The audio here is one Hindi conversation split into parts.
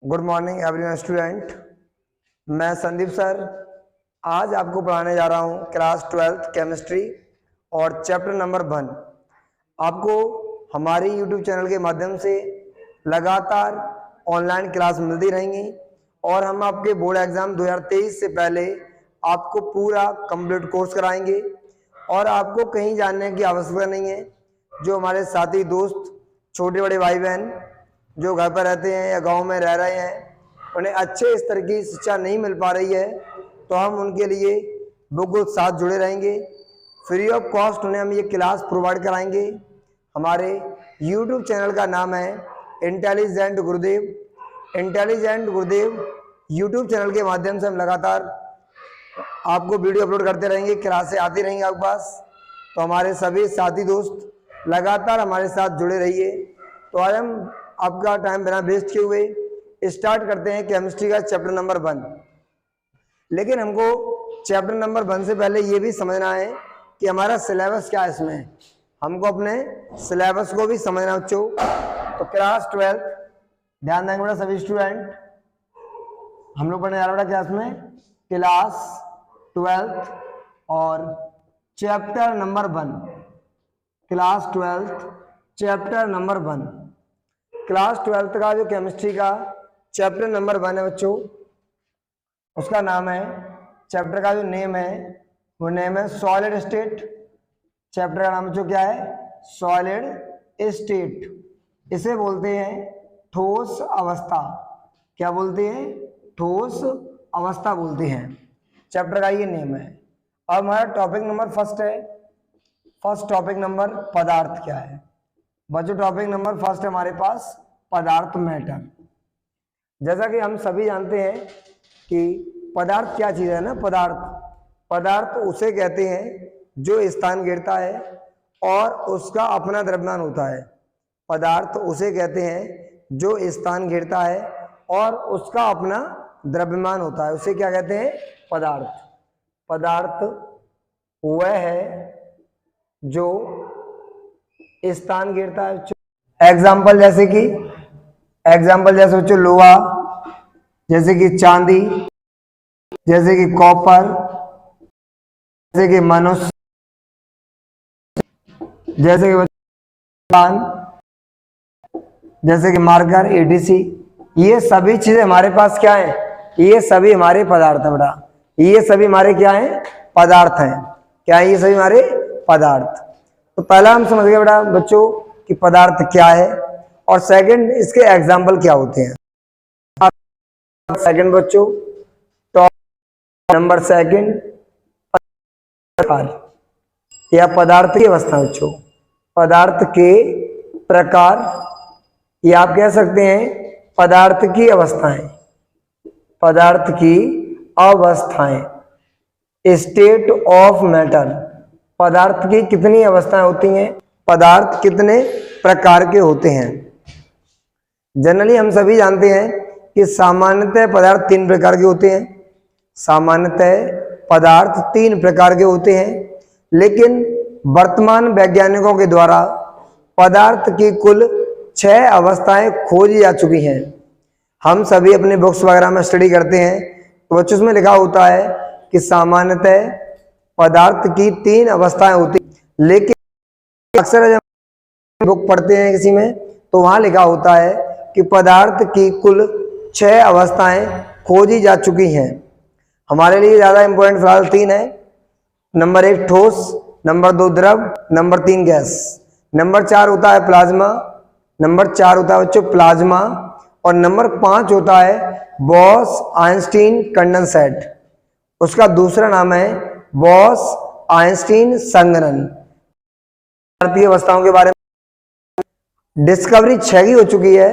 Good morning everyone student. मैं संदीप सर आज आपको पढ़ाने जा रहा हूँ क्लास 12th केमिस्ट्री और चैप्टर नंबर 1। आपको हमारी यूट्यूब चैनल के माध्यम से लगातार ऑनलाइन क्लास मिलती रहेंगी और हम आपके बोर्ड एग्जाम 2023 से पहले आपको पूरा कंप्लीट कोर्स कराएंगे और आपको कहीं जाने की आवश्यकता नहीं है। जो हमारे साथी दोस्त, छोटे बड़े भाई बहन जो घर पर रहते हैं या गांव में रह रहे हैं, उन्हें अच्छे स्तर की शिक्षा नहीं मिल पा रही है, तो हम उनके लिए बिल्कुल साथ जुड़े रहेंगे। फ्री ऑफ कॉस्ट उन्हें हम ये क्लास प्रोवाइड कराएंगे। हमारे यूट्यूब चैनल का नाम है इंटेलिजेंट गुरुदेव। इंटेलिजेंट गुरुदेव यूट्यूब चैनल के माध्यम से हम लगातार आपको वीडियो अपलोड करते रहेंगे, क्लासें आती रहेंगी आपके पास। तो हमारे सभी साथी दोस्त लगातार हमारे साथ जुड़े रहिए। तो आज हम आपका टाइम बिना वेस्ट किए हुए स्टार्ट करते हैं केमिस्ट्री का चैप्टर नंबर 1। लेकिन हमको चैप्टर नंबर 1 से पहले ये भी समझना है कि हमारा सिलेबस क्या है। इसमें हमको अपने सिलेबस को भी समझना बच्चों। तो क्लास 12 ध्यान देंगे बेटा सभी स्टूडेंट, हम लोग पढ़ने जा रहे हैं क्लास में क्लास 12 और chapter number 1। Class 12 chapter number 1। Class 12 का जो केमिस्ट्री का चैप्टर नंबर 1 है बच्चों, उसका नाम है, चैप्टर का जो नेम है वो नेम है सॉलिड स्टेट। चैप्टर का नाम बच्चों क्या है? Solid state. इसे बोलते हैं ठोस अवस्था। क्या बोलते हैं? ठोस अवस्था बोलते हैं। चैप्टर का ये नेम है। अब हमारा टॉपिक नंबर फर्स्ट है। फर्स्ट टॉपिक नंबर पदार्थ क्या है बच्चों? टॉपिक नंबर फर्स्ट है हमारे पास पदार्थ, मैटर। जैसा कि हम सभी जानते हैं कि पदार्थ क्या चीज है ना। पदार्थ उसे कहते हैं जो स्थान घेरता है और उसका अपना द्रव्यमान होता है। पदार्थ उसे कहते हैं जो स्थान घेरता है और उसका अपना द्रव्यमान होता है, उसे क्या कहते हैं? पदार्थ। पदार्थ वह है जो स्थान घेरता है। एग्जाम्पल जैसे बच्चों लोहा, जैसे कि चांदी, जैसे कि कॉपर, जैसे कि मनुष्य, जैसे कि जैसे कि मार्कर, एडीसी। ये सभी चीजें हमारे पास क्या है? ये सभी हमारे पदार्थ है बेटा। ये सभी हमारे क्या है? पदार्थ हैं। क्या है? ये सभी हमारे पदार्थ। तो पहला हम समझ गए बेटा बच्चों कि पदार्थ क्या है, और सेकंड इसके एग्जाम्पल क्या होते हैं। सेकंड बच्चों, टॉपिक नंबर सेकंड, या पदार्थ की अवस्था बच्चों। पदार्थ के प्रकार, या आप कह सकते हैं पदार्थ की अवस्थाएं। पदार्थ की अवस्थाएं, स्टेट ऑफ मैटर। पदार्थ की कितनी अवस्थाएं होती हैं? पदार्थ कितने प्रकार के होते हैं? जनरली हम सभी जानते हैं कि सामान्यतः पदार्थ 3 प्रकार के होते हैं। सामान्यतः पदार्थ 3 प्रकार के होते हैं, लेकिन वर्तमान वैज्ञानिकों के द्वारा पदार्थ की कुल 6 अवस्थाएं खोजी जा चुकी हैं। हम सभी अपने बुक्स वगैरह में स्टडी करते हैं तो बच्चों उसमें लिखा होता है कि सामान्यतः पदार्थ की 3 अवस्थाएं होती, लेकिन अक्सर जब बुक पढ़ते हैं किसी में तो वहां लिखा होता है कि पदार्थ की कुल 6 अवस्थाएं खोजी जा चुकी हैं। हमारे लिए ज्यादा इंपॉर्टेंट फिलहाल 3 है। नंबर 1 ठोस, नंबर 2 द्रव, नंबर 3 गैस। नंबर 4 होता है प्लाज्मा। नंबर 4 होता है बच्चों प्लाज्मा, और नंबर 5 होता है बॉस-आइंस्टीन कंडेंसेट। उसका दूसरा नाम है बॉस-आइंस्टीन संघनन। भारतीय अवस्थाओं के बारे में डिस्कवरी 6 की हो चुकी है,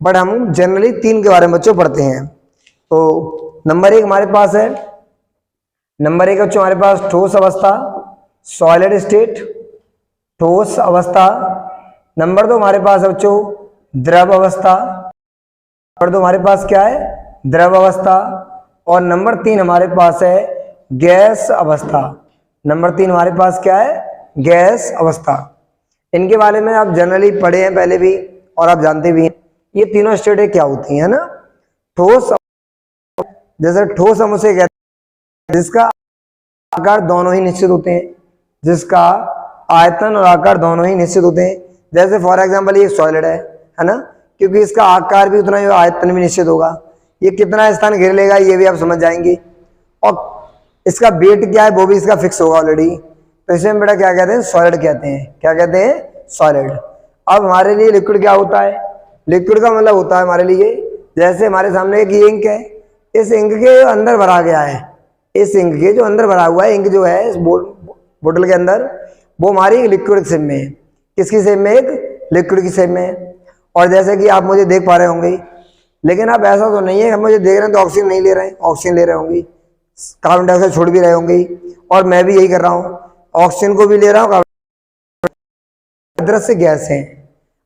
बट हम जनरली 3 के बारे में बच्चों पढ़ते हैं। तो नंबर 1 हमारे पास है, नंबर 1 बच्चों हमारे पास ठोस अवस्था, सॉलिड स्टेट, ठोस अवस्था। नंबर 2 हमारे पास है बच्चों द्रव अवस्था। नंबर 2 हमारे पास क्या है? द्रव अवस्था। और नंबर 3 हमारे पास है गैस अवस्था। नंबर 3 हमारे पास क्या है? गैस अवस्था। इनके बारे में आप जनरली पढ़े हैं पहले भी और आप जानते भी हैं। ये तीनों स्टेटें क्या होती हैं ना। ठोस, जैसे ठोस हम उसे कहते हैं जिसका आकार दोनों ही निश्चित होते हैं, जिसका आयतन और आकार दोनों ही निश्चित होते हैं। जैसे फॉर एग्जांपल ये सॉलिड है ना, क्योंकि इसका आकार भी उतना ही, आयतन भी निश्चित होगा। ये कितना स्थान घेर लेगा ये भी आप समझ जाएंगे, और इसका वेट क्या है वो भी इसका फिक्स होगा ऑलरेडी। तो इसे हम बेटा क्या कहते हैं, सॉलिड कहते हैं। क्या कहते हैं, सॉलिड। अब हमारे लिए लिक्विड क्या होता है, लिक्विड का मतलब होता है हमारे लिए, जैसे हमारे सामने एक इंक है, इस इंक के अंदर भरा गया है, इस इंक के जो अंदर भरा हुआ है, इंक जो है इस बोतल के अंदर, वो हमारी लिक्विड शेप में है। किसकी शेप में, एक लिक्विड की शेप में है। और जैसे कि आप मुझे देख पा रहे होंगे, लेकिन आप ऐसा तो नहीं है हम मुझे देख रहे हैं तो ऑक्सीजन नहीं ले रहे हैं, ऑक्सीजन ले रहे होंगे, कार्बन डाइऑक्साइड छोड़ भी रहे होंगे, और मैं भी यही कर रहा हूँ, ऑक्सीजन को भी ले रहा हूँ। दृश्य गैस है।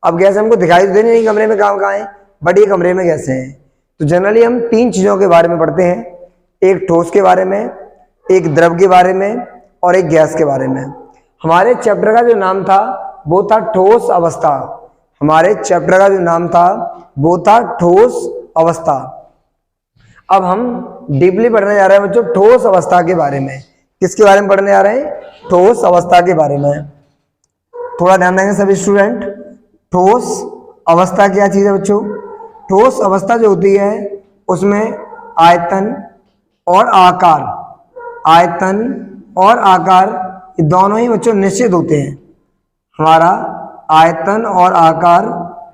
अब गैस हमको दिखाई तो देनी नहीं कमरे में कहाँ है, बट ये कमरे में गैसें हैं। तो जनरली हम तीन चीजों के बारे में पढ़ते हैं, एक ठोस के बारे में, एक द्रव के बारे में, और एक गैस के बारे में। हमारे चैप्टर का जो नाम था वो था ठोस अवस्था। हमारे चैप्टर का जो नाम था वो था ठोस अवस्था। अब हम डीपली पढ़ने जा रहे हैं बच्चों ठोस अवस्था के बारे में। किसके बारे में पढ़ने जा रहे हैं, ठोस अवस्था के बारे में। थोड़ा ध्यान देंगे सभी स्टूडेंट। ठोस अवस्था क्या चीज है बच्चों, ठोस अवस्था जो होती है उसमें आयतन और आकार, आयतन और आकार ये दोनों ही बच्चों निश्चित होते हैं। हमारा आयतन और आकार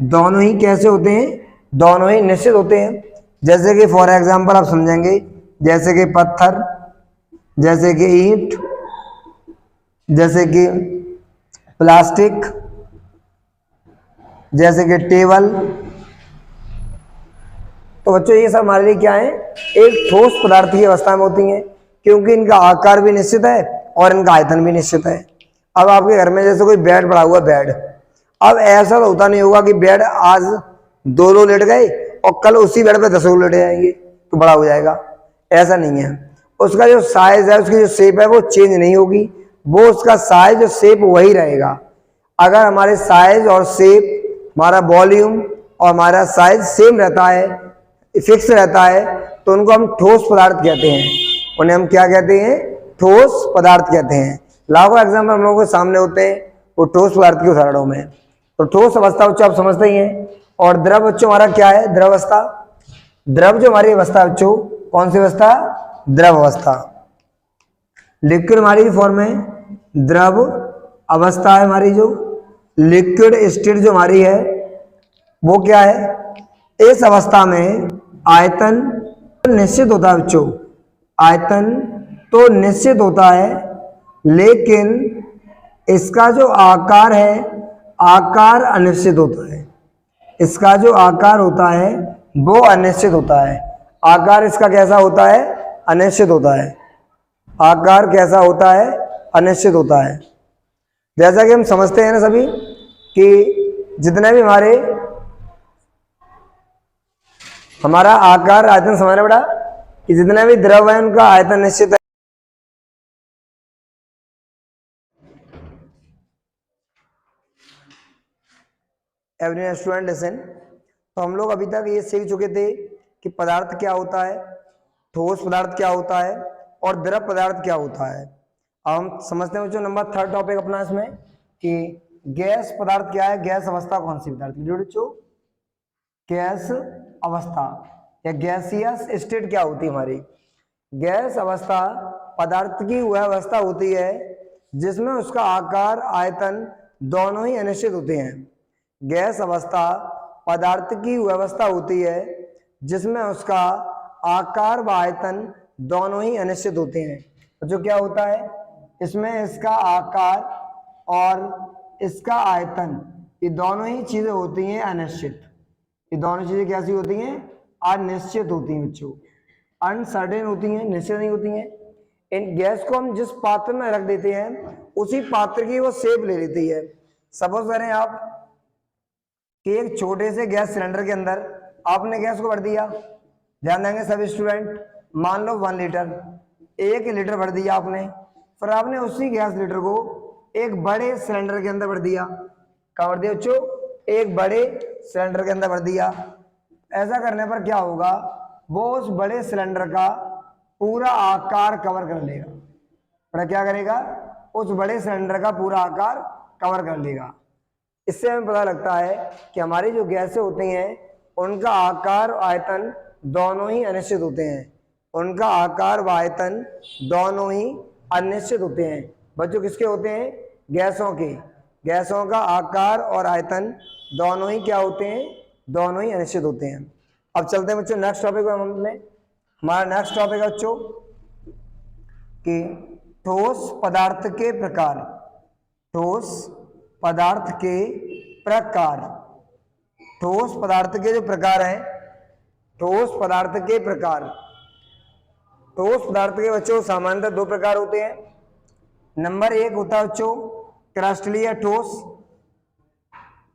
दोनों ही कैसे होते हैं, दोनों ही निश्चित होते हैं। जैसे कि फॉर एग्जांपल आप समझेंगे, जैसे कि पत्थर, जैसे कि ईंट, जैसे कि प्लास्टिक, जैसे कि टेबल। तो बच्चों ये सब हमारे लिए क्या है, एक ठोस पदार्थ की अवस्था में होती हैं, क्योंकि इनका आकार भी निश्चित है और इनका आयतन भी निश्चित है। अब आपके घर में जैसे कोई बेड पड़ा हुआ, बेड, अब ऐसा तो होता नहीं होगा कि बेड आज 2 लोग लेट गए और कल उसी बेड पे 10 लोग लेट जाएंगे तो बड़ा हो जाएगा, ऐसा नहीं है। उसका जो साइज है, उसकी जो शेप है वो चेंज नहीं होगी, वो उसका साइज और शेप वही रहेगा। अगर हमारे साइज और शेप, हमारा वॉल्यूम और हमारा साइज सेम रहता है, फिक्स रहता है, तो उनको हम ठोस पदार्थ कहते हैं। उन्हें हम क्या कहते हैं, ठोस पदार्थ कहते हैं। लाखों एग्जाम्पल हम लोगों के सामने होते हैं वो ठोस पदार्थ के उदाहरणों में। तो ठोस अवस्था बच्चों आप समझते ही हैं। और द्रव बच्चों हमारा क्या है, द्रव अवस्था। द्रव जो हमारी अवस्था बच्चों, कौन सी अवस्था, द्रव अवस्था। लिक्विड हमारी फॉर्म है, द्रव अवस्था है हमारी। जो लिक्विड स्टेट जो हमारी है वो क्या है, इस अवस्था में आयतन निश्चित होता है बच्चों, आयतन तो निश्चित होता है, लेकिन इसका जो आकार है, आकार अनिश्चित होता है। इसका जो आकार होता है वो अनिश्चित होता है। आकार इसका कैसा होता है, अनिश्चित होता है। आकार कैसा होता है, अनिश्चित होता है। जैसा कि हम समझते हैं ना सभी कि जितने भी हमारा आकार आयतन समझना बेटा, कि जितने भी द्रव है उनका आयतन निश्चित है। Every student listen. तो हम लोग अभी तक ये सीख चुके थे कि पदार्थ क्या होता है, ठोस पदार्थ क्या होता है, और द्रव पदार्थ क्या होता है। अब हम समझते हैं बच्चों नंबर 3 टॉपिक अपना इसमें, कि गैस पदार्थ क्या है, गैस अवस्था कौन सी पदार्थ की बच्चों, गैस अवस्था या गैसियस स्टेट क्या होती है हमारी। गैस अवस्था पदार्थ की वह अवस्था होती है जिसमें उसका आकार आयतन दोनों ही अनिश्चित होते हैं। गैस अवस्था पदार्थ की व्यवस्था होती है जिसमें उसका आकार व आयतन दोनों ही अनिश्चित होते हैं। तो जो क्या होता है, इसमें इसका आकार और इसका आयतन ये दोनों ही चीजें होती हैं अनिश्चित। ये दोनों चीजें कैसी होती हैं, अनिश्चित होती हैं बच्चों, अनसर्टेन होती हैं, निश्चित नहीं होती हैं। इन गैस को हम जिस पात्र में रख देते हैं उसी पात्र की वो शेप ले लेती है। सपोज करें आप कि एक छोटे से गैस सिलेंडर के अंदर आपने गैस को भर दिया, ध्यान देंगे सभी स्टूडेंट, मान लो 1 लीटर, 1 लीटर भर दिया आपने, फिर आपने उसी गैस लीटर को एक बड़े सिलेंडर के अंदर भर दिया। कहाँ भर दिया बच्चों, एक बड़े सिलेंडर के अंदर भर दिया। ऐसा करने पर क्या होगा, वो उस बड़े सिलेंडर का पूरा आकार कवर कर लेगा। पर क्या करेगा? उस बड़े सिलेंडर का पूरा आकार कवर कर लेगा। इससे हमें पता लगता है कि हमारी जो गैसें होती हैं उनका आकार और आयतन दोनों ही अनिश्चित होते हैं। उनका आकार व आयतन दोनों ही अनिश्चित होते हैं। बच्चों किसके होते हैं? गैसों के। गैसों का आकार और आयतन दोनों ही क्या होते हैं? दोनों ही अनिश्चित होते हैं। अब चलते हैं बच्चों नेक्स्ट टॉपिक पर। हमने हमारा नेक्स्ट टॉपिक है बच्चों कि ठोस पदार्थ के प्रकार। ठोस पदार्थ के प्रकार। ठोस पदार्थ के जो प्रकार हैं, ठोस पदार्थ के प्रकार। ठोस पदार्थ के बच्चों सामान्यतः दो प्रकार होते हैं। नंबर एक होता है बच्चों क्रास्टलीय ठोस।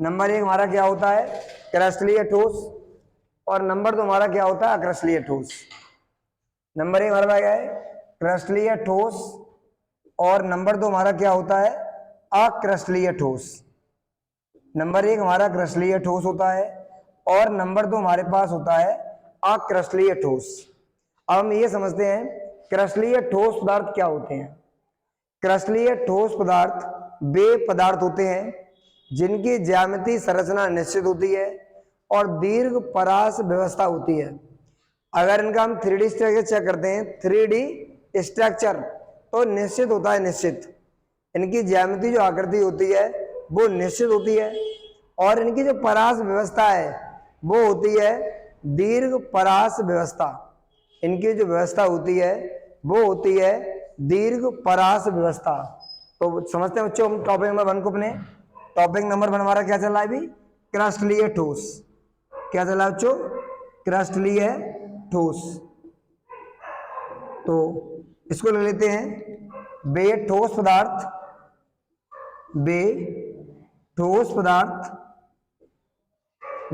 नंबर एक हमारा क्या होता है? क्रास्टलीय ठोस। और नंबर दो हमारा क्या होता है? अक्रस्टलीय ठोस। नंबर एक हमारा क्या है? क्रास्टलीय ठोस। और नंबर दो हमारा क्या होता है? अक्रस्टलीय ठोस। नंबर एक हमारा क्रास्टलीय ठोस होता है और नंबर दो हमारे पास होता है अक्रस्टलीय ठोस। अब हम ये समझते हैं क्रास्टलीय ठोस पदार्थ क्या होते हैं। क्रास्टलीय ठोस पदार्थ वे पदार्थ होते हैं जिनकी ज्यामितीय संरचना निश्चित होती है और दीर्घ परास व्यवस्था होती है। अगर इनका हम 3D स्ट्रक्चर चेक करते हैं, 3D स्ट्रक्चर, तो निश्चित होता है। निश्चित इनकी ज्यामिति जो आकृति होती है वो निश्चित होती है और इनकी जो परास व्यवस्था है वो होती है दीर्घ परास व्यवस्था। इनकी जो व्यवस्था होती है वो होती है दीर्घ परास व्यवस्था। तो समझते हैं बच्चों हम टॉपिक नंबर 1 को अपने। टॉपिक नंबर 1 हमारा क्या चल रहा है अभी? क्रास्टलीय ठोस। क्या चल रहा है बच्चों? क्रास्टलीय ठोस। तो इसको ले लेते हैं बे ठोस पदार्थ। बे ठोस पदार्थ।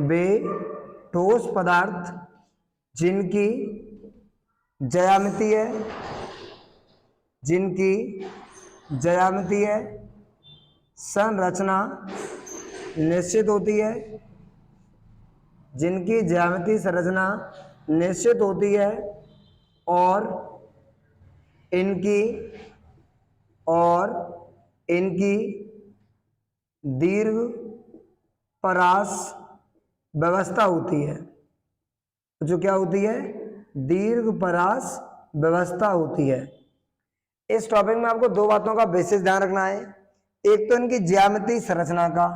बे ठोस पदार्थ जिनकी ज्यामितीय संरचना निश्चित होती है। जिनकी ज्यामितीय संरचना निश्चित होती है और इनकी दीर्घ परास व्यवस्था होती है। जो क्या होती है? दीर्घ परास व्यवस्था होती है। इस टॉपिक में आपको दो बातों का विशेष ध्यान रखना है। एक तो इनकी ज्यामितीय संरचना का,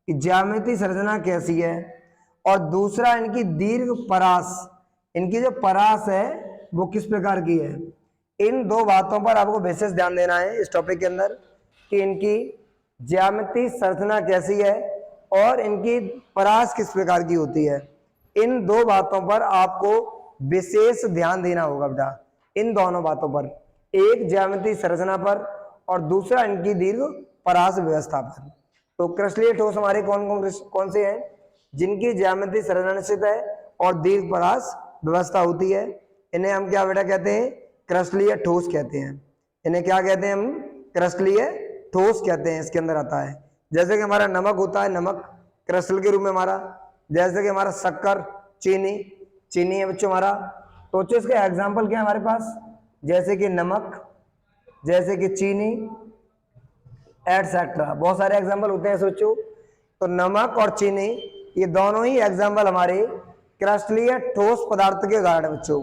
कि ज्यामितीय संरचना कैसी है, और दूसरा इनकी दीर्घ परास, इनकी जो परास है वो किस प्रकार की है। इन दो बातों पर आपको विशेष ध्यान देना है इस टॉपिक के अंदर कि इनकी ज्यामितीय संरचना कैसी है और इनकी परास किस प्रकार की होती है। इन दो बातों पर आपको विशेष ध्यान देना होगा बेटा। इन दोनों बातों पर, एक ज्यामितीय संरचना पर और दूसरा इनकी दीर्घ परास व्यवस्था पर। तो क्रास्टलीय ठोस हमारे कौन से हैं? जिनकी ज्यामितीय संरचना निश्चित है और दीर्घ परास व्यवस्था होती है। इन्हें हम क्या बेटा कहते हैं? क्रास्टलीय ठोस कहते हैं। इन्हें क्या कहते हैं हम? क्रास्टलीय ठोस कहते हैं। इसके अंदर आता है जैसे कि हमारा नमक होता है, नमक क्रिस्टल के रूप में हमारा। जैसे कि हमारा शक्कर, चीनी है बच्चों हमारा। तो बच्चों इसके एग्जाम्पल क्या है हमारे पास? जैसे कि नमक, जैसे कि चीनी, एटसेट्रा। बहुत सारे एग्जाम्पल होते हैं बच्चों। तो नमक और चीनी ये दोनों ही एग्जाम्पल हमारे क्रास्टलीय ठोस पदार्थ के उदाहरण है बच्चों।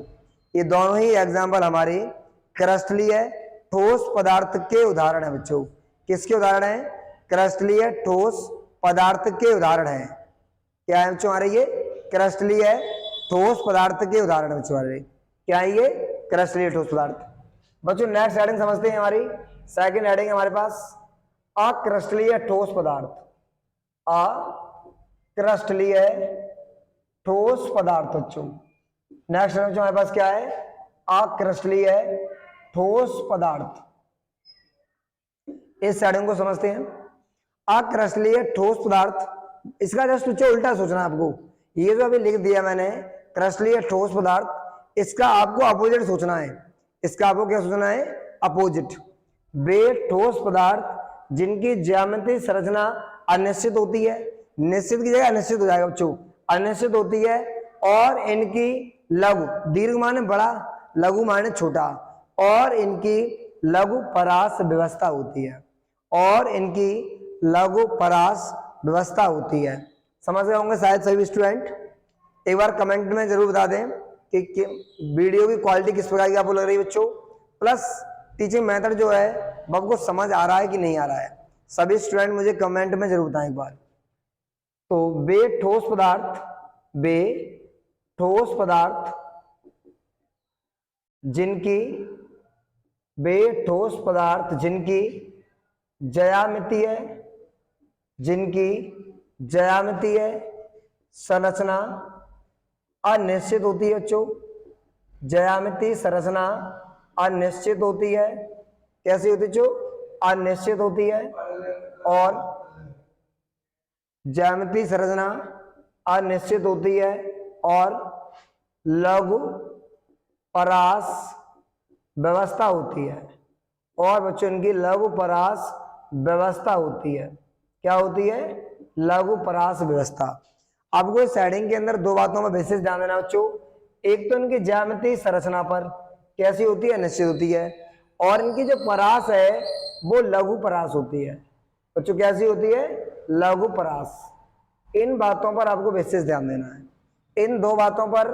ये दोनों ही एग्जाम्पल हमारे क्रास्टलीय ठोस पदार्थ के उदाहरण है बच्चों। किसके उदाहरण है? क्रास्टलीय ठोस पदार्थ के उदाहरण है। क्या है बच्चों हमारे? ये क्रास्टलीय ठोस पदार्थ के उदाहरण है बच्चों हमारे। क्या है ये? क्रास्टलीय ठोस पदार्थ। बच्चों नेक्स्ट हेडिंग समझते हैं। हमारी सेकंड हेडिंग हमारे पास अक्रास्टलीय ठोस पदार्थ। अक्रास्टलीय ठोस पदार्थ बच्चों। नेक्स्ट हेडिंग हमारे पास क्या है? अक्रास्टलीय ठोस पदार्थ। इस हेडिंग को समझते हैं। अक्रास्टलीय ठोस पदार्थ, इसका जस्ट पीछे उल्टा सोचना है आपको। ये जो अभी लिख दिया मैंने क्रास्टलीय ठोस पदार्थ, इसका आपको अपोजिट सोचना है। इसका आपको क्या सोचना है? अपोजिट। वे ठोस पदार्थ जिनकी ज्यामितीय संरचना अनिश्चित होती है, निश्चित की जगह अनिश्चित हो जाएगा बच्चों, अनिश्चित होती है और इनकी लघु, दीर्घ माने बड़ा, लघु माने छोटा, और इनकी लघु परास व्यवस्था होती है, और इनकी लघु परास व्यवस्था होती है। समझ गए होंगे शायद सभी स्टूडेंट। एक बार कमेंट में जरूर बता दें कि वीडियो की क्वालिटी किस प्रकार की आपको लग रही है बच्चों, प्लस टीचिंग मेथड जो है वो आपको समझ आ रहा है कि नहीं आ रहा है। सभी स्टूडेंट मुझे कमेंट में जरूर बताएं एक बार। तो वे ठोस पदार्थ जिनकी ज्यामितीय संरचना अनिश्चित होती है बच्चों। ज्यामितीय संरचना अनिश्चित होती है। कैसी होती है बच्चों? अनिश्चित होती है। और ज्यामितीय संरचना अनिश्चित होती है और लघु परास व्यवस्था होती है। और बच्चों इनकी लघु परास व्यवस्था होती है। क्या होती है? लघु परास व्यवस्था। आपको इस हेडिंग के अंदर दो बातों पर विशेष ध्यान देना बच्चों। एक तो इनकी ज्यामितीय संरचना पर कैसी होती है? निश्चित होती है। और इनकी जो परास है वो लघु परास होती है बच्चों। कैसी होती है? लघु परास। इन बातों पर आपको विशेष ध्यान देना है। इन दो बातों पर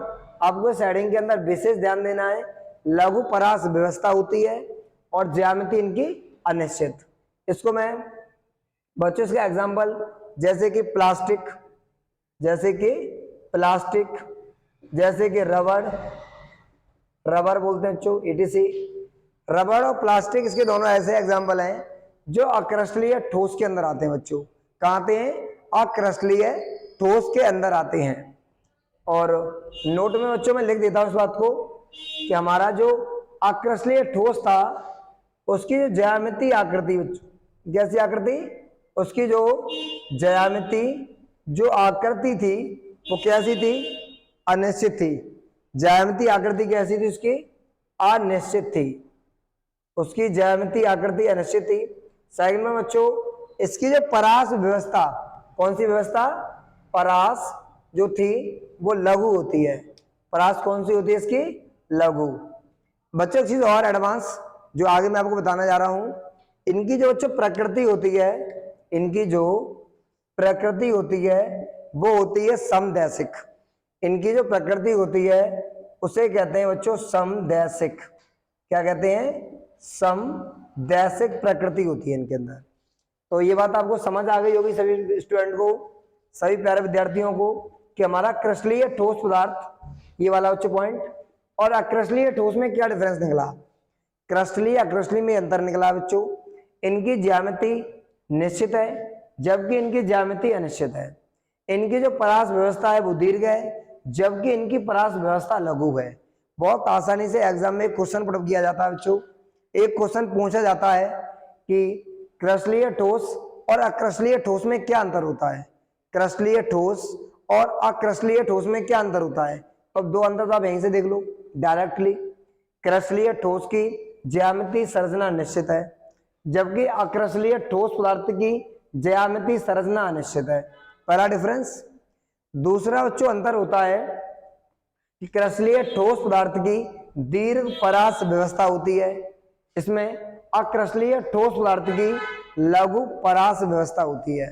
आपको इस हेडिंग के अंदर विशेष ध्यान देना है। लघु परास व्यवस्था होती है और ज्यामिति इनकी अनिश्चित। इसको मैं बच्चों इसका एग्जाम्पल जैसे कि प्लास्टिक, जैसे कि रबर बोलते हैं बच्चों, ETC। रबर और प्लास्टिक इसके दोनों ऐसे एग्जाम्पल हैं जो अक्रस्टलीय ठोस के अंदर आते हैं बच्चों। कहाँ आते हैं? अक्रस्टलीय ठोस के अंदर आते हैं। और नोट में बच्चों मैं लिख देता हूं इस बात को कि हमारा जो अक्रस्टलीय ठोस था उसकी जो ज्यामितीय आकृति, कैसी आकृति? उसकी जो ज्यामिति जो आकृति थी वो कैसी थी? अनिश्चित थी। ज्यामितीय आकृति कैसी थी उसकी? अनिश्चित थी। उसकी ज्यामितीय आकृति अनिश्चित थी। सेकंड में बच्चों इसकी जो परास व्यवस्था, कौन सी व्यवस्था? परास जो थी वो लघु होती है। परास कौन सी होती है इसकी? लघु। बच्चों एक चीज और एडवांस जो आगे मैं आपको बताने जा रहा हूं, इनकी जो बच्चों प्रकृति होती है, इनकी जो प्रकृति होती है वो होती है समदैशिक। इनकी जो प्रकृति होती है उसे कहते हैं बच्चों समदैशिक। क्या कहते हैं? समदैशिक प्रकृति होती है इनके अंदर। तो ये बात आपको समझ आ गई होगी सभी स्टूडेंट को, सभी प्यारे विद्यार्थियों को, कि हमारा क्रिस्टलीय ठोस पदार्थ, ये वाला बच्चों पॉइंट, और अक्रिस्टलीय ठोस में क्या डिफरेंस निकला। क्रिस्टलीय अक्रिस्टलीय में अंतर निकला बच्चों। इनकी ज्यामिति निश्चित है जबकि इनकी ज्यामिति अनिश्चित है। इनकी जो परास व्यवस्था है वो दीर्घ है जबकि इनकी परास व्यवस्था लघु है। बहुत आसानी से एग्जाम में क्वेश्चन पुट किया जाता है बच्चों। एक क्वेश्चन पूछा जाता है कि क्रिस्टलीय ठोस और अक्रिस्टलीय ठोस में क्या अंतर होता है। क्रिस्टलीय ठोस और अक्रिस्टलीय ठोस में क्या अंतर होता है? अब दो अंतर तो आप यहीं से देख लो डायरेक्टली। क्रिस्टलीय ठोस की ज्यामितीय संरचना निश्चित है जबकि अक्रिस्टलीय ठोस पदार्थ की ज्यामितीय संरचना अनिश्चित है। पहला डिफरेंस। दूसरा बच्चों अंतर होता है कि क्रिस्टलीय ठोस पदार्थ की दीर्घ परास व्यवस्था होती है, इसमें अक्रिस्टलीय ठोस पदार्थ की लघु परास व्यवस्था होती है।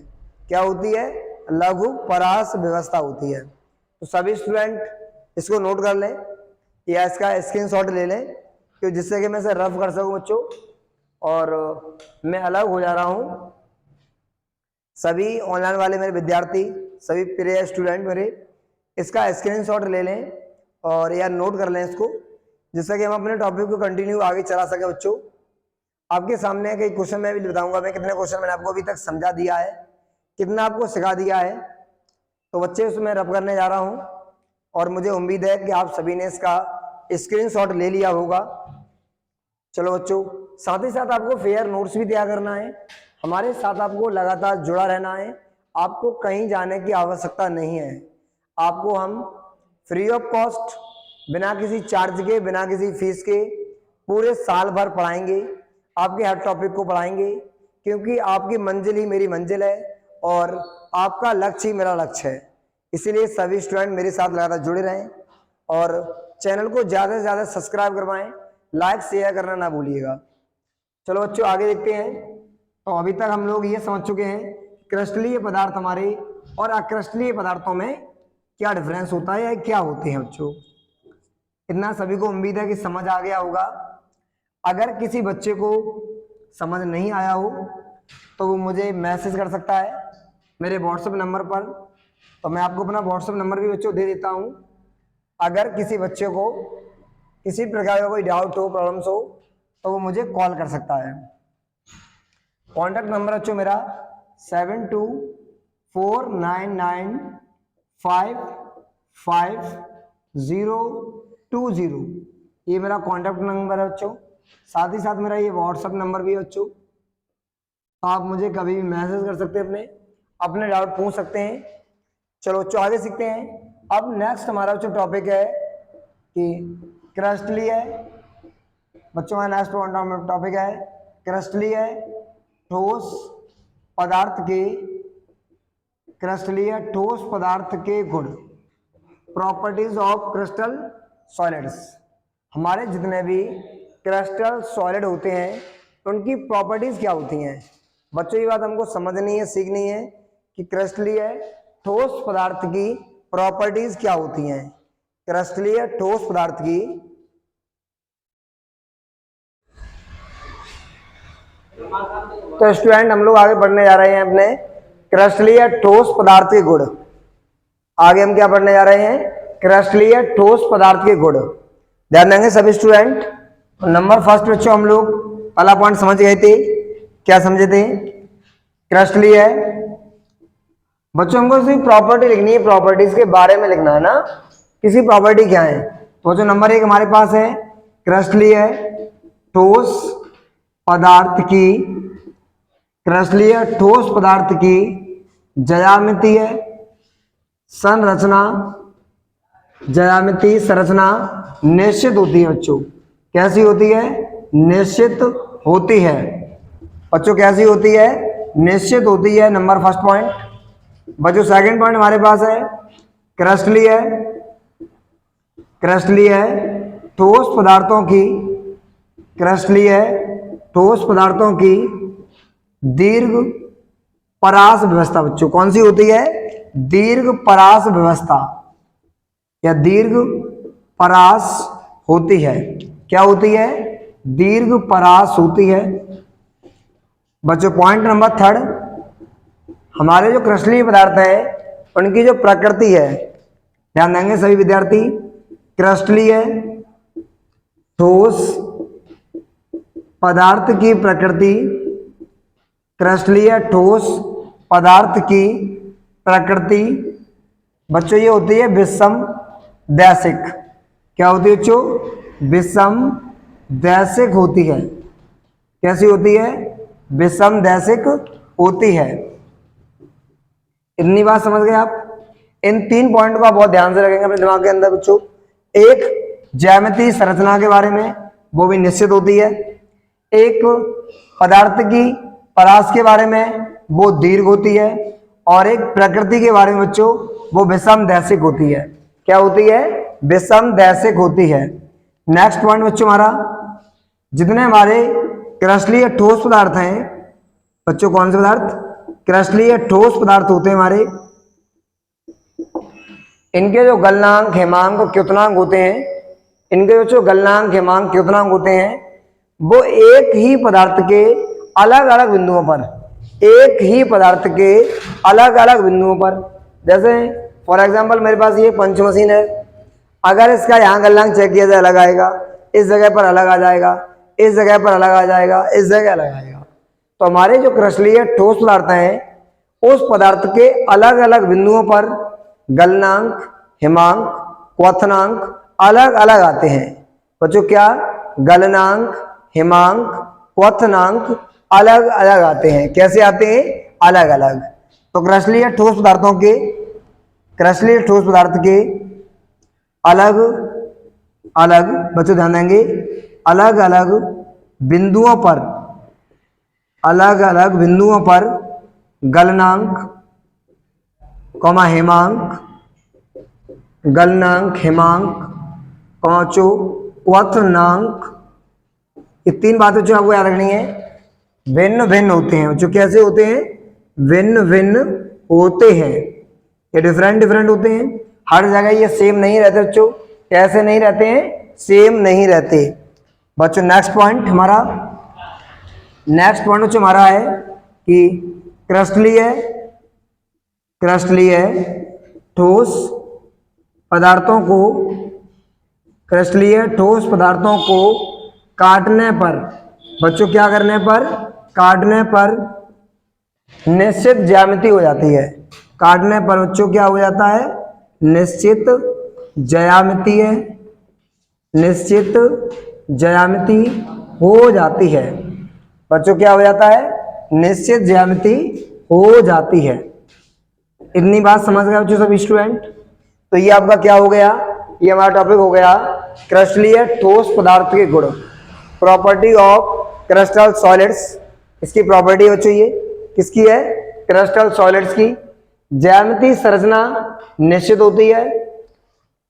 क्या होती है? लघु परास व्यवस्था होती है। तो सभी स्टूडेंट इसको नोट कर लें या इसका स्क्रीनशॉट ले लें कि जिससे कि मैं इसे रफ कर सकूं बच्चों। और मैं अलग हो जा रहा हूं। सभी ऑनलाइन वाले मेरे विद्यार्थी, सभी प्रिय स्टूडेंट मेरे, इसका स्क्रीनशॉट ले लें और या नोट कर लें इसको, जिससे कि हम अपने टॉपिक को कंटिन्यू आगे चला सके बच्चों। आपके सामने कई क्वेश्चन मैं भी बताऊंगा, मैं कितने क्वेश्चन मैंने आपको अभी तक समझा दिया है, कितना आपको सिखा दिया है। तो बच्चे उसमें रफ करने जा रहा हूं और मुझे उम्मीद है कि आप सभी ने इसका स्क्रीनशॉट ले लिया होगा। चलो बच्चों, साथ ही साथ आपको फेयर नोट्स भी तैयार करना है। हमारे साथ आपको लगातार जुड़ा रहना है। आपको कहीं जाने की आवश्यकता नहीं है। आपको हम फ्री ऑफ कॉस्ट, बिना किसी चार्ज के, बिना किसी फीस के पूरे साल भर पढ़ाएंगे। आपके हर टॉपिक को पढ़ाएंगे क्योंकि आपकी मंजिल ही मेरी मंजिल है और आपका लक्ष्य ही मेरा लक्ष्य है। इसीलिए सभी स्टूडेंट मेरे साथ लगातार जुड़े रहें और चैनल को ज़्यादा से ज़्यादा सब्सक्राइब करवाएं, लाइक शेयर करना ना भूलिएगा। चलो बच्चों आगे देखते हैं। तो अभी तक हम लोग ये समझ चुके हैं क्रिस्टलीय पदार्थ हमारे और अक्रिस्टलीय पदार्थों में क्या डिफरेंस होता है या क्या होते हैं। बच्चों इतना सभी को उम्मीद है कि समझ आ गया होगा। अगर किसी बच्चे को समझ नहीं आया हो तो वो मुझे मैसेज कर सकता है मेरे व्हाट्सएप नंबर पर। तो मैं आपको अपना व्हाट्सएप नंबर भी बच्चों दे देता हूँ। अगर किसी बच्चे को किसी प्रकार का कोई डाउट हो, प्रॉब्लम्स हो, तो वो मुझे कॉल कर सकता है। कॉन्टैक्ट नंबर बच्चों मेरा 7249955020, ये मेरा कॉन्टैक्ट नंबर है बच्चों। साथ ही साथ मेरा ये व्हाट्सएप नंबर भी है बच्चों। तो आप मुझे कभी भी मैसेज कर सकते हैं, अपने डाउट पूछ सकते हैं। चलो बच्चों आगे सीखते हैं। अब नेक्स्ट हमारा जो टॉपिक है कि क्रिस्टलीय बच्चों का नेक्स्ट टॉपिक है क्रिस्टलीय ठोस पदार्थ के क्रिस्टलीय ठोस पदार्थ के गुण, प्रॉपर्टीज ऑफ क्रिस्टल सॉलिड्स। हमारे जितने भी क्रिस्टल सॉलिड होते हैं उनकी प्रॉपर्टीज क्या होती हैं। बच्चों ये बात हमको समझनी है, सीखनी है कि क्रिस्टलीय ठोस पदार्थ की प्रॉपर्टीज क्या होती हैं। क्रिस्टलीय ठोस पदार्थ की तो स्टूडेंट हम लोग आगे बढ़ने जा रहे हैं अपने क्रिस्टलीय ठोस पदार्थ के गुण। आगे हम क्या पढ़ने जा रहे हैं, क्रिस्टलीय ठोस पदार्थ के गुण। ध्यान देंगे सभी स्टूडेंट। नंबर फर्स्ट बच्चों हम लोग पहला पॉइंट समझ गए थे। क्या समझे थे, क्रिस्टलीय बच्चों हमको सिर्फ प्रॉपर्टी लिखनी है, प्रॉपर्टीज के बारे में लिखना है ना, किसी प्रॉपर्टी क्या है। तो जो नंबर एक हमारे पास है क्रिस्टलीय ठोस पदार्थ की, क्रिस्टलीय ठोस पदार्थ की ज्यामितीय संरचना, ज्यामितीय संरचना निश्चित होती है बच्चों। कैसी होती है, निश्चित होती है बच्चों। कैसी होती है, निश्चित होती है। नंबर फर्स्ट पॉइंट बच्चों। सेकंड पॉइंट हमारे पास है क्रिस्टलीय ठोस पदार्थों की, क्रिस्टलीय ठोस पदार्थों की दीर्घ परास व्यवस्था। बच्चों कौन सी होती है, दीर्घ परास व्यवस्था या दीर्घ परास होती है। क्या होती है, दीर्घ परास होती है बच्चों। पॉइंट नंबर थर्ड, हमारे जो क्रिस्टलीय पदार्थ है उनकी जो प्रकृति है, ध्यान देंगे सभी विद्यार्थी। क्रिस्टलीय ठोस पदार्थ की प्रकृति, क्रिस्टलीय ठोस पदार्थ की प्रकृति बच्चों ये होती है विषम दैशिक। क्या होती है बच्चों, विषम दैशिक होती है। कैसी होती है, विषम दैशिक होती है। इतनी बात समझ गए आप। इन तीन पॉइंट का बहुत ध्यान से रखेंगे अपने दिमाग के अंदर बच्चों। एक ज्यामितीय संरचना के बारे में, वो भी निश्चित होती है। एक पदार्थ की परास के बारे में, वो दीर्घ होती है। और एक प्रकृति के बारे में बच्चों, वो विषम दैशिक होती है। क्या होती है, विषम दैशिक होती है। नेक्स्ट पॉइंट बच्चों हमारा, जितने हमारे क्रिस्टलीय ठोस पदार्थ हैं बच्चों, कौन से पदार्थ, क्रिस्टलीय ठोस पदार्थ होते हैं हमारे, इनके जो गलनांक हेमांक और क्युतनांक होते हैं, इनके जो गलनांक हेमांक क्युतनांक होते हैं, वो एक ही पदार्थ के अलग अलग बिंदुओं पर, एक ही पदार्थ के अलग अलग बिंदुओं पर, जैसे फॉर एग्जांपल मेरे पास ये पंच मशीन है, अगर इसका यहाँ गलनांक चेक किया जाए अलग आएगा, इस जगह पर अलग आ जाएगा, इस जगह पर अलग आ जाएगा, इस जगह अलग आएगा। तो हमारे जो क्रिस्टलीय ठोस पदार्थ हैं उस पदार्थ के अलग अलग बिंदुओं पर गलनांक हिमांक क्वथनांक अलग अलग आते हैं बच्चों। क्या, गलनांक हिमांक क्वथनांक अलग अलग आते हैं। कैसे आते हैं, अलग अलग। तो क्रिस्टलीय ठोस पदार्थों के, क्रिस्टलीय ठोस पदार्थ के अलग अलग बच्चों ध्यान देंगे, अलग अलग बिंदुओं पर, अलग अलग बिंदुओं पर गलनांक हेमांक, गलनांक हेमांक बच्चों क्वथनांक, ये तीन बातें जो आपको याद रखनी है। भिन्न भिन्न होते हैं बच्चों, कैसे होते हैं? भिन्न भिन्न होते हैं, ये डिफरेंट डिफरेंट होते हैं, हर जगह ये सेम नहीं रहते बच्चों। कैसे नहीं रहते हैं? सेम नहीं रहते बच्चों। नेक्स्ट पॉइंट हमारा है कि क्रस्टलीय ठोस पदार्थों को काटने पर बच्चों, क्या करने पर? काटने पर निश्चित ज्यामिति हो जाती है। काटने पर बच्चों क्या हो जाता है? निश्चित ज्यामिति है, निश्चित ज्यामिति हो जाती है बच्चों। क्या हो जाता है? निश्चित ज्यामिति हो जाती है। इतनी बात समझ गए बच्चों सभी स्टूडेंट? तो ये आपका क्या हो गया? ये हमारा टॉपिक हो गया क्रिस्टलीय ठोस पदार्थ के गुण, प्रॉपर्टी ऑफ क्रिस्टल सॉलिड्स। इसकी प्रॉपर्टी बच्चों ये किसकी है? क्रिस्टल सॉलिड्स की। ज्यामिति संरचना निश्चित होती है,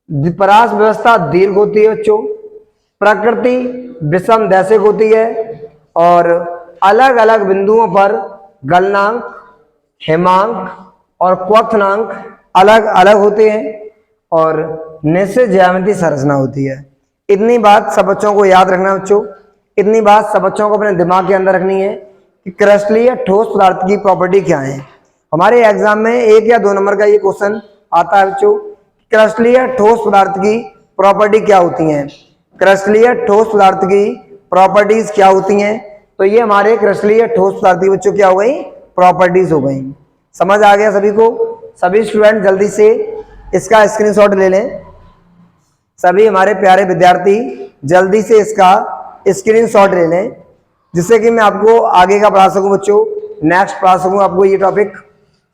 परास व्यवस्था दीर्घ होती है बच्चों, प्रकृति विषम दैशिक होती है, और अलग अलग बिंदुओं पर गलनांक, हेमांक और क्वथनांक अलग अलग होते हैं, और निश्चित ज्यामिति संरचना होती है। इतनी बात सब बच्चों को याद रखना बच्चों, इतनी बात सब बच्चों को अपने दिमाग के अंदर रखनी है कि क्रिस्टलीय ठोस पदार्थ की प्रॉपर्टी क्या है। हमारे एग्जाम में 1 या 2 नंबर का ये क्वेश्चन आता है बच्चों, क्रिस्टलीय ठोस पदार्थ की प्रॉपर्टी क्या होती है? क्रिस्टलीय ठोस पदार्थ की प्रॉपर्टीज क्या होती हैं? तो ये हमारे क्रिस्टलीय ठोस पदार्थ की बच्चों क्या हो गई? प्रॉपर्टीज हो गई। समझ आ गया सभी को? सभी स्टूडेंट जल्दी से इसका स्क्रीनशॉट ले लें। सभी हमारे प्यारे विद्यार्थी जल्दी से इसका स्क्रीनशॉट ले लें, जिससे कि मैं आपको आगे का पढ़ा सकूं बच्चों, नेक्स्ट पढ़ा सकूं आपको ये टॉपिक।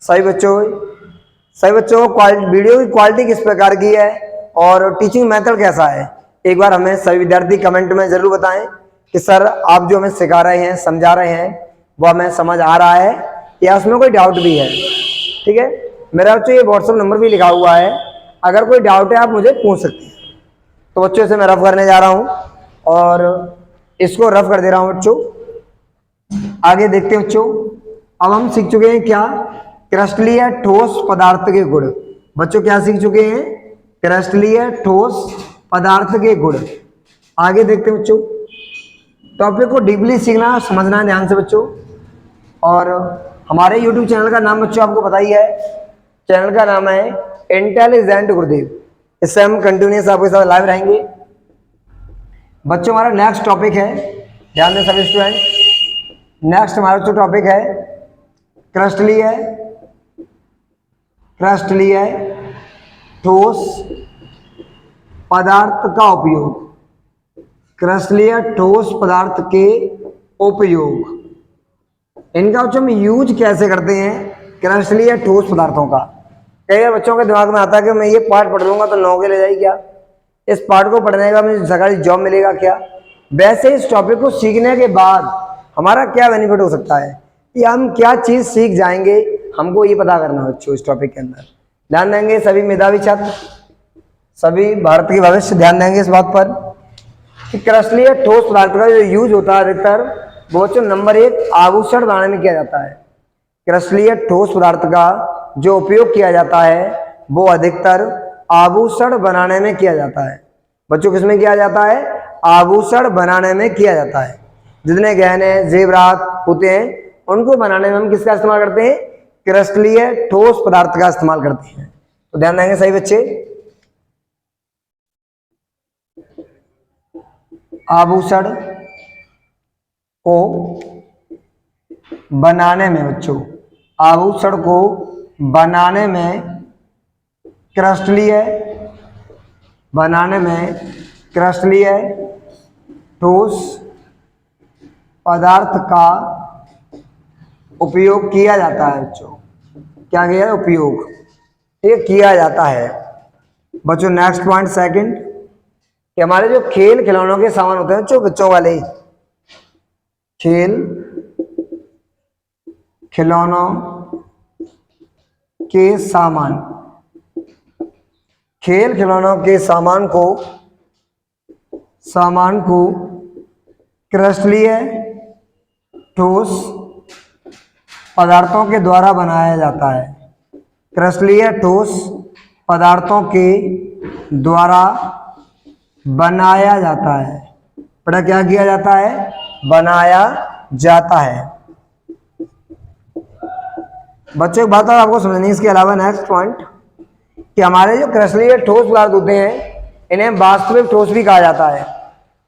सभी बच्चों वीडियो की क्वालिटी किस प्रकार की है और टीचिंग मेथड कैसा है, एक बार हमें सभी विद्यार्थी कमेंट में जरूर बताएं कि सर आप जो हमें सिखा रहे हैं, समझा रहे हैं, वो हमें समझ आ रहा है या उसमें कोई डाउट भी है। ठीक है, मेरा बच्चों ये व्हाट्सएप नंबर भी लिखा हुआ है, अगर कोई डाउट है आप मुझे पूछ सकते हैं। तो बच्चों से मैं रफ करने जा रहा हूं और इसको रफ कर दे रहा हूं बच्चों। आगे देखते हैं बच्चों, अब हम सीख चुके हैं क्या? क्रिस्टलीय ठोस पदार्थ के गुण। बच्चों क्या सीख चुके हैं? क्रिस्टलीय ठोस पदार्थ के गुण। आगे देखते हैं बच्चों, टॉपिक को डीपली सीखना समझना है ध्यान से बच्चों। और हमारे YouTube चैनल का नाम बच्चों आपको पता ही है, चैनल का नाम है इंटेलिजेंट गुरुदेव। इससे हम कंटिन्यूस आपके साथ लाइव रहेंगे बच्चों। हमारा नेक्स्ट टॉपिक है, ध्यान दें सभी स्टूडेंट, नेक्स्ट हमारा जो टॉपिक है क्रिस्टलीय ठोस पदार्थ का उपयोग। क्रिस्टलीय ठोस पदार्थ के उपयोग, इनका बच्चों हम यूज कैसे करते हैं क्रिस्टलीय ठोस पदार्थों का। कई बार बच्चों के दिमाग में आता है कि मैं ये पार्ट पढ़ लूंगा तो नौकरी ले जाएगी क्या, इस पार्ट को पढ़ने का मुझे सरकारी जॉब मिलेगा क्या। वैसे इस टॉपिक को सीखने के बाद हमारा क्या बेनिफिट हो सकता है, कि हम क्या चीज सीख जाएंगे, हमको ये पता करना बच्चों। इस टॉपिक के अंदर ध्यान देंगे सभी मेधावी छात्र, सभी भारत के भविष्य ध्यान देंगे इस बात पर कि क्रिस्टलीय ठोस पदार्थ का जो यूज होता है अधिकतर वो बच्चों नंबर 1 आभूषण बनाने में किया जाता है। क्रिस्टलीय ठोस पदार्थ का जो उपयोग किया जाता है वो अधिकतर आभूषण बनाने में किया जाता है। बच्चों किसमें किया जाता है? आभूषण बनाने में किया जाता है। जितने गहने जेवरात होते हैं उनको बनाने में हम किसका इस्तेमाल करते हैं? क्रिस्टलीय ठोस पदार्थ का इस्तेमाल करते हैं। तो ध्यान देंगे सही बच्चे, आभूषण को बनाने में बच्चों, आभूषण को बनाने में क्रिस्टलीय ठोस पदार्थ का उपयोग किया जाता है बच्चों। क्या किया है? उपयोग ये किया जाता है बच्चों। नेक्स्ट पॉइंट सेकंड, कि हमारे जो खेल खिलौनों के सामान होते हैं बच्चों वाले, खेल खिलौनों के सामान, खेल खिलौनों के सामान को सामान को क्रस्टलीय ठोस पदार्थों के द्वारा बनाया जाता है। क्रस्टलीय ठोस पदार्थों के द्वारा बनाया जाता है। बड़ा क्या किया जाता है? बनाया जाता है। बच्चों एक बात और आपको समझनी है इसके अलावा नेक्स्ट पॉइंट कि हमारे जो क्रस्टलीय ठोस पदार्थ होते हैं इन्हें वास्तविक ठोस भी कहा जाता है।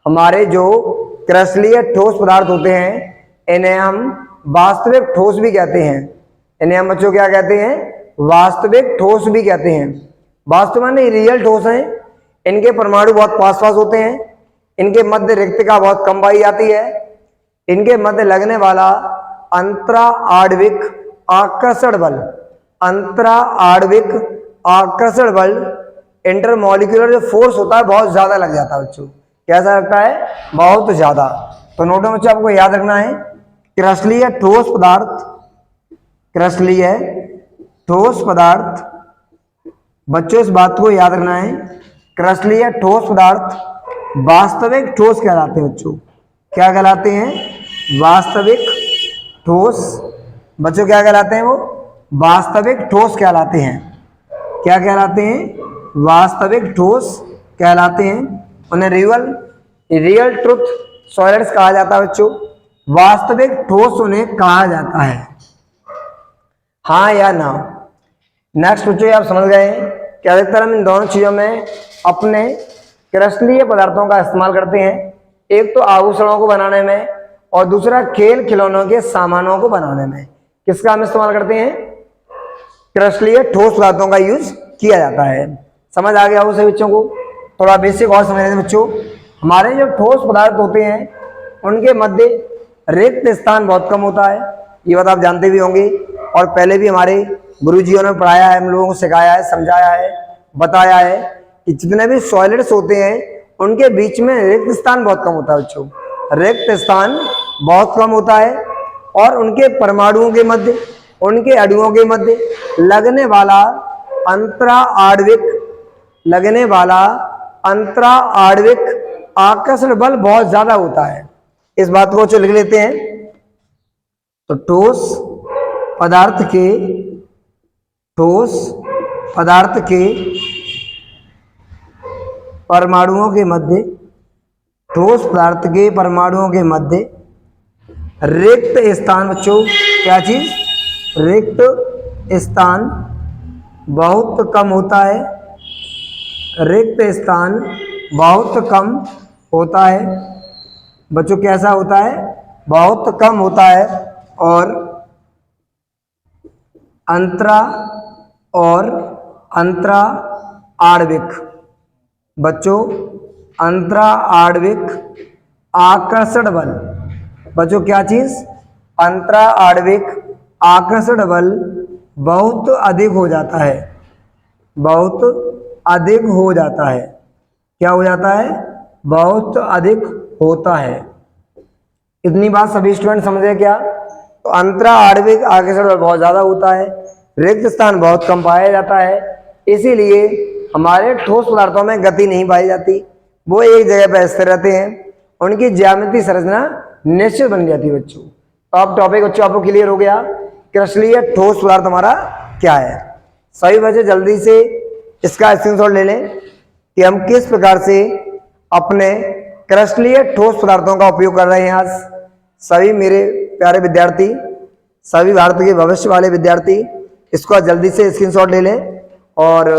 हमारे जो क्रस्टलीय ठोस पदार्थ होते हैं इन्हें हम वास्तविक ठोस भी कहते हैं। इन्हें हम बच्चों क्या कहते हैं? वास्तविक ठोस भी कहते हैं। वास्तव में रियल ठोस हैं, इनके परमाणु बहुत पास पास होते हैं, इनके मध्य रिक्तता बहुत कम पाई जाती है, इनके मध्य लगने वाला अंतरा आणविक आकर्षण बल, अंतरा आणविक आकर्षण बल, इंटरमॉलिक्यूलर जो फोर्स होता है बहुत ज्यादा लग जाता है बच्चों। कैसा लगता है? बहुत ज्यादा। तो नोटों में आपको याद रखना है क्रस्टलीय ठोस पदार्थ, क्रस्टलीय ठोस पदार्थ, बच्चों इस बात को याद रखना है क्रस्टलीय ठोस पदार्थ वास्तविक ठोस कहलाते हैं बच्चों। क्या कहलाते हैं? वास्तविक ठोस। बच्चों क्या कहलाते हैं? वो वास्तविक ठोस कहलाते हैं। क्या कहलाते हैं? वास्तविक ठोस कहलाते हैं। उन्हें रियल ट्रुथ सॉलिड्स कहा जाता है बच्चों। वास्तविक ठोस उन्हें कहा जाता है। हाँ या ना? नेक्स्ट बच्चों आप समझ गए कि अधिकतर हम इन दोनों चीजों में अपने क्रस्टलीय पदार्थों का इस्तेमाल करते हैं। एक तो आभूषणों को बनाने में और दूसरा खेल खिलौनों के सामानों को बनाने में। किसका हम इस्तेमाल करते हैं? क्रस्टलीय ठोस पदार्थों का यूज किया जाता है। समझ आ गया हो सभी बच्चों को? थोड़ा बेसिक और समझ लेते बच्चों। हमारे जो ठोस पदार्थ होते हैं उनके मध्य रिक्त स्थान बहुत कम होता है। ये बात आप जानते भी होंगे और पहले भी हमारे गुरुजियों ने पढ़ाया है, हम लोगों को सिखाया है, समझाया है, बताया है कि जितने भी सॉलिड्स होते हैं उनके बीच में रिक्त स्थान बहुत कम होता है बच्चों। रिक्त स्थान बहुत कम होता है और उनके परमाणुओं के मध्य, उनके अणुओं के मध्य लगने वाला अंतरा आणविक आकर्षण बल बहुत ज्यादा होता है। इस बात को लिख लेते हैं। तो ठोस पदार्थ के परमाणुओं के मध्य, ठोस पदार्थ के परमाणुओं के मध्य रिक्त स्थान बच्चों, क्या चीज? रिक्त स्थान बहुत कम होता है। रिक्त स्थान बहुत कम होता है बच्चों। कैसा होता है? बहुत कम होता है। और अंतरा आणविक बच्चों, अंतरा आणविक आकर्षण बल बच्चों, क्या चीज? अंतरा आणविक आकर्षण बल बहुत अधिक हो जाता है। बहुत अधिक हो जाता है। क्या हो जाता है? बहुत अधिक होता है। इतनी बात सभी स्टूडेंट समझे क्या? तो अंतरा आणविक आकर्षण बल बहुत ज्यादा होता है, रिक्त स्थान बहुत कम पाया जाता है, इसीलिए हमारे ठोस पदार्थों में गति नहीं पाई जाती। वो एक जगह पर स्थिर रहते हैं, उनकी ज्यामितीय संरचना निश्चित बन जाती है बच्चों। तो अब टॉपिक बच्चों आपको क्लियर हो गया क्रस्टलीय ठोस पदार्थ हमारा क्या है। सभी बच्चे जल्दी से इसका स्क्रीनशॉट ले लें कि हम किस प्रकार से अपने क्रस्टलीय ठोस पदार्थों का उपयोग कर रहे हैं। आज सभी मेरे प्यारे विद्यार्थी, सभी भारत के भविष्य वाले विद्यार्थी इसको जल्दी से स्क्रीनशॉट ले लें और